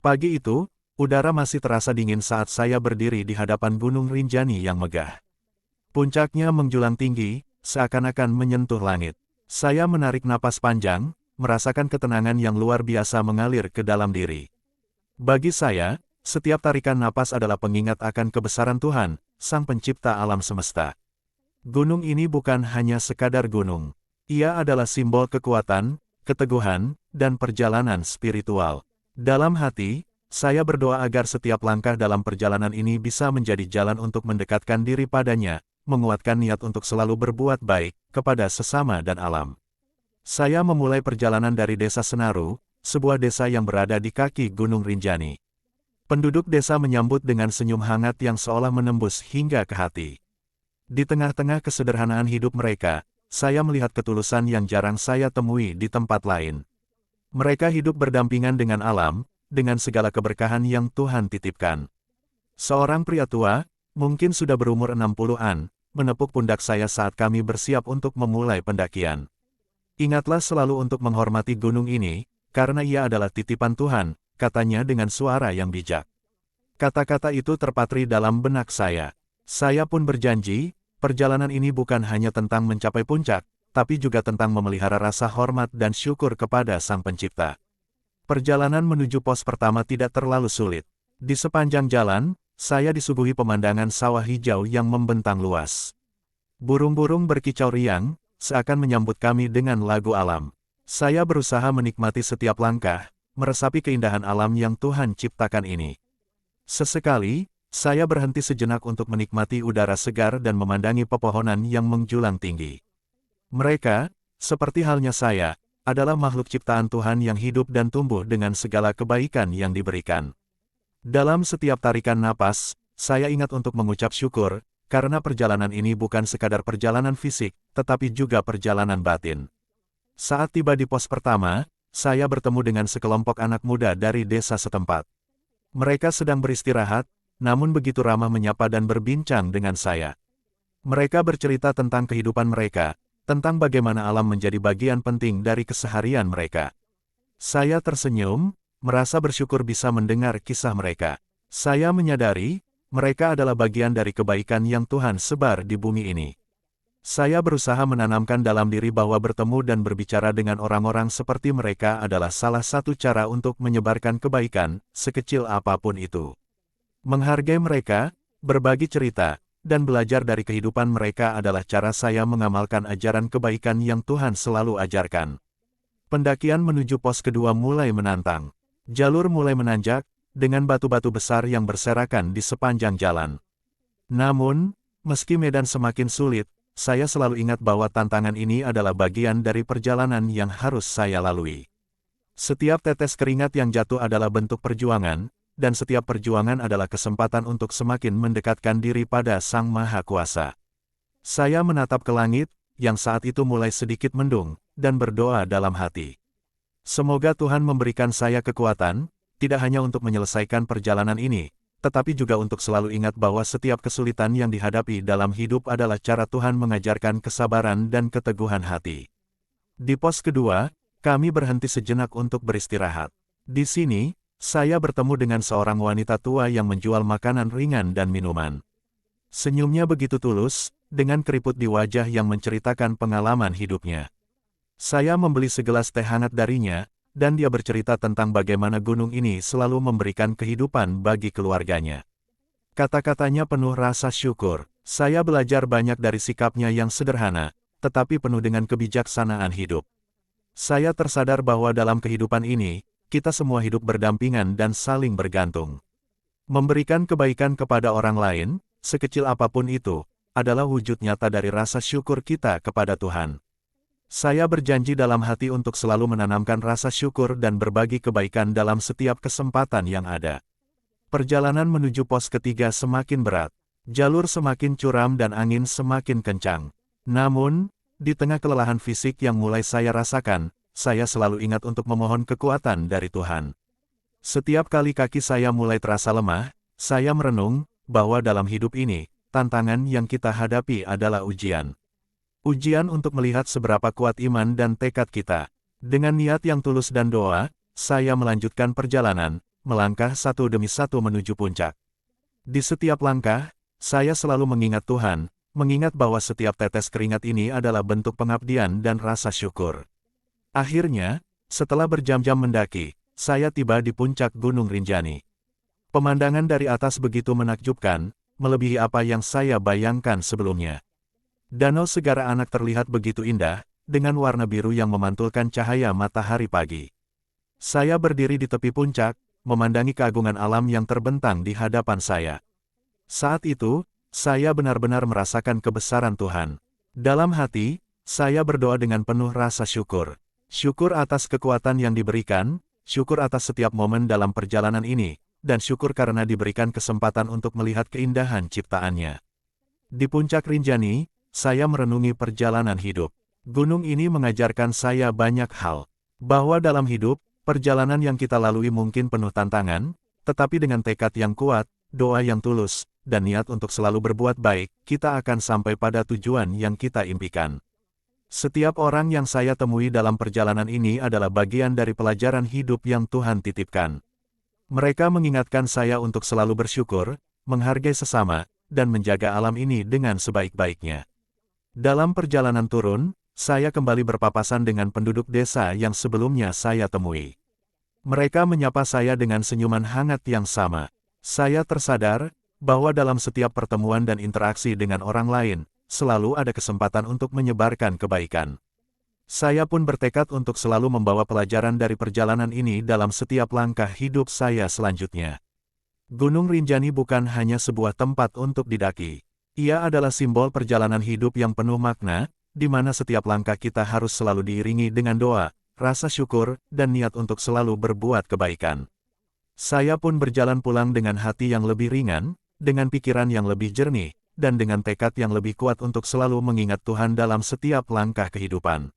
Pagi itu, udara masih terasa dingin saat saya berdiri di hadapan Gunung Rinjani yang megah. Puncaknya menjulang tinggi, seakan-akan menyentuh langit. Saya menarik napas panjang, merasakan ketenangan yang luar biasa mengalir ke dalam diri. Bagi saya, setiap tarikan napas adalah pengingat akan kebesaran Tuhan, Sang Pencipta alam semesta. Gunung ini bukan hanya sekadar gunung. Ia adalah simbol kekuatan, keteguhan, dan perjalanan spiritual. Dalam hati, saya berdoa agar setiap langkah dalam perjalanan ini bisa menjadi jalan untuk mendekatkan diri padanya, menguatkan niat untuk selalu berbuat baik kepada sesama dan alam. Saya memulai perjalanan dari Desa Senaru, sebuah desa yang berada di kaki Gunung Rinjani. Penduduk desa menyambut dengan senyum hangat yang seolah menembus hingga ke hati. Di tengah-tengah kesederhanaan hidup mereka, saya melihat ketulusan yang jarang saya temui di tempat lain. Mereka hidup berdampingan dengan alam, dengan segala keberkahan yang Tuhan titipkan. Seorang pria tua, mungkin sudah berumur 60-an, menepuk pundak saya saat kami bersiap untuk memulai pendakian. Ingatlah selalu untuk menghormati gunung ini, karena ia adalah titipan Tuhan, katanya dengan suara yang bijak. Kata-kata itu terpatri dalam benak saya. Saya pun berjanji, perjalanan ini bukan hanya tentang mencapai puncak, tapi juga tentang memelihara rasa hormat dan syukur kepada Sang Pencipta. Perjalanan menuju pos pertama tidak terlalu sulit. Di sepanjang jalan, saya disuguhi pemandangan sawah hijau yang membentang luas. Burung-burung berkicau riang, seakan menyambut kami dengan lagu alam. Saya berusaha menikmati setiap langkah, meresapi keindahan alam yang Tuhan ciptakan ini. Sesekali, saya berhenti sejenak untuk menikmati udara segar dan memandangi pepohonan yang menjulang tinggi. Mereka, seperti halnya saya, adalah makhluk ciptaan Tuhan yang hidup dan tumbuh dengan segala kebaikan yang diberikan. Dalam setiap tarikan napas, saya ingat untuk mengucap syukur, karena perjalanan ini bukan sekadar perjalanan fisik, tetapi juga perjalanan batin. Saat tiba di pos pertama, saya bertemu dengan sekelompok anak muda dari desa setempat. Mereka sedang beristirahat, namun begitu ramah menyapa dan berbincang dengan saya. Mereka bercerita tentang kehidupan mereka, tentang bagaimana alam menjadi bagian penting dari keseharian mereka. Saya tersenyum, merasa bersyukur bisa mendengar kisah mereka. Saya menyadari, mereka adalah bagian dari kebaikan yang Tuhan sebar di bumi ini. Saya berusaha menanamkan dalam diri bahwa bertemu dan berbicara dengan orang-orang seperti mereka adalah salah satu cara untuk menyebarkan kebaikan, sekecil apapun itu. Menghargai mereka, berbagi cerita, dan belajar dari kehidupan mereka adalah cara saya mengamalkan ajaran kebaikan yang Tuhan selalu ajarkan. Pendakian menuju pos kedua mulai menantang. Jalur mulai menanjak, dengan batu-batu besar yang berserakan di sepanjang jalan. Namun, meski medan semakin sulit, saya selalu ingat bahwa tantangan ini adalah bagian dari perjalanan yang harus saya lalui. Setiap tetes keringat yang jatuh adalah bentuk perjuangan, dan setiap perjuangan adalah kesempatan untuk semakin mendekatkan diri pada Sang Maha Kuasa. Saya menatap ke langit, yang saat itu mulai sedikit mendung, dan berdoa dalam hati. Semoga Tuhan memberikan saya kekuatan, tidak hanya untuk menyelesaikan perjalanan ini, tetapi juga untuk selalu ingat bahwa setiap kesulitan yang dihadapi dalam hidup adalah cara Tuhan mengajarkan kesabaran dan keteguhan hati. Di pos kedua, kami berhenti sejenak untuk beristirahat. Di sini, saya bertemu dengan seorang wanita tua yang menjual makanan ringan dan minuman. Senyumnya begitu tulus, dengan keriput di wajah yang menceritakan pengalaman hidupnya. Saya membeli segelas teh hangat darinya, dan dia bercerita tentang bagaimana gunung ini selalu memberikan kehidupan bagi keluarganya. Kata-katanya penuh rasa syukur. Saya belajar banyak dari sikapnya yang sederhana, tetapi penuh dengan kebijaksanaan hidup. Saya tersadar bahwa dalam kehidupan ini, kita semua hidup berdampingan dan saling bergantung. Memberikan kebaikan kepada orang lain, sekecil apapun itu, adalah wujud nyata dari rasa syukur kita kepada Tuhan. Saya berjanji dalam hati untuk selalu menanamkan rasa syukur dan berbagi kebaikan dalam setiap kesempatan yang ada. Perjalanan menuju pos ketiga semakin berat. Jalur semakin curam dan angin semakin kencang. Namun, di tengah kelelahan fisik yang mulai saya rasakan, saya selalu ingat untuk memohon kekuatan dari Tuhan. Setiap kali kaki saya mulai terasa lemah, saya merenung bahwa dalam hidup ini, tantangan yang kita hadapi adalah ujian. Ujian untuk melihat seberapa kuat iman dan tekad kita. Dengan niat yang tulus dan doa, saya melanjutkan perjalanan, melangkah satu demi satu menuju puncak. Di setiap langkah, saya selalu mengingat Tuhan, mengingat bahwa setiap tetes keringat ini adalah bentuk pengabdian dan rasa syukur. Akhirnya, setelah berjam-jam mendaki, saya tiba di puncak Gunung Rinjani. Pemandangan dari atas begitu menakjubkan, melebihi apa yang saya bayangkan sebelumnya. Danau Segara Anak terlihat begitu indah, dengan warna biru yang memantulkan cahaya matahari pagi. Saya berdiri di tepi puncak, memandangi keagungan alam yang terbentang di hadapan saya. Saat itu, saya benar-benar merasakan kebesaran Tuhan. Dalam hati, saya berdoa dengan penuh rasa syukur. Syukur atas kekuatan yang diberikan, syukur atas setiap momen dalam perjalanan ini, dan syukur karena diberikan kesempatan untuk melihat keindahan ciptaannya. Di puncak Rinjani, saya merenungi perjalanan hidup. Gunung ini mengajarkan saya banyak hal. Bahwa dalam hidup, perjalanan yang kita lalui mungkin penuh tantangan, tetapi dengan tekad yang kuat, doa yang tulus, dan niat untuk selalu berbuat baik, kita akan sampai pada tujuan yang kita impikan. Setiap orang yang saya temui dalam perjalanan ini adalah bagian dari pelajaran hidup yang Tuhan titipkan. Mereka mengingatkan saya untuk selalu bersyukur, menghargai sesama, dan menjaga alam ini dengan sebaik-baiknya. Dalam perjalanan turun, saya kembali berpapasan dengan penduduk desa yang sebelumnya saya temui. Mereka menyapa saya dengan senyuman hangat yang sama. Saya tersadar bahwa dalam setiap pertemuan dan interaksi dengan orang lain, selalu ada kesempatan untuk menyebarkan kebaikan. Saya pun bertekad untuk selalu membawa pelajaran dari perjalanan ini dalam setiap langkah hidup saya selanjutnya. Gunung Rinjani bukan hanya sebuah tempat untuk didaki. Ia adalah simbol perjalanan hidup yang penuh makna, di mana setiap langkah kita harus selalu diiringi dengan doa, rasa syukur, dan niat untuk selalu berbuat kebaikan. Saya pun berjalan pulang dengan hati yang lebih ringan, dengan pikiran yang lebih jernih, dan dengan tekad yang lebih kuat untuk selalu mengingat Tuhan dalam setiap langkah kehidupan.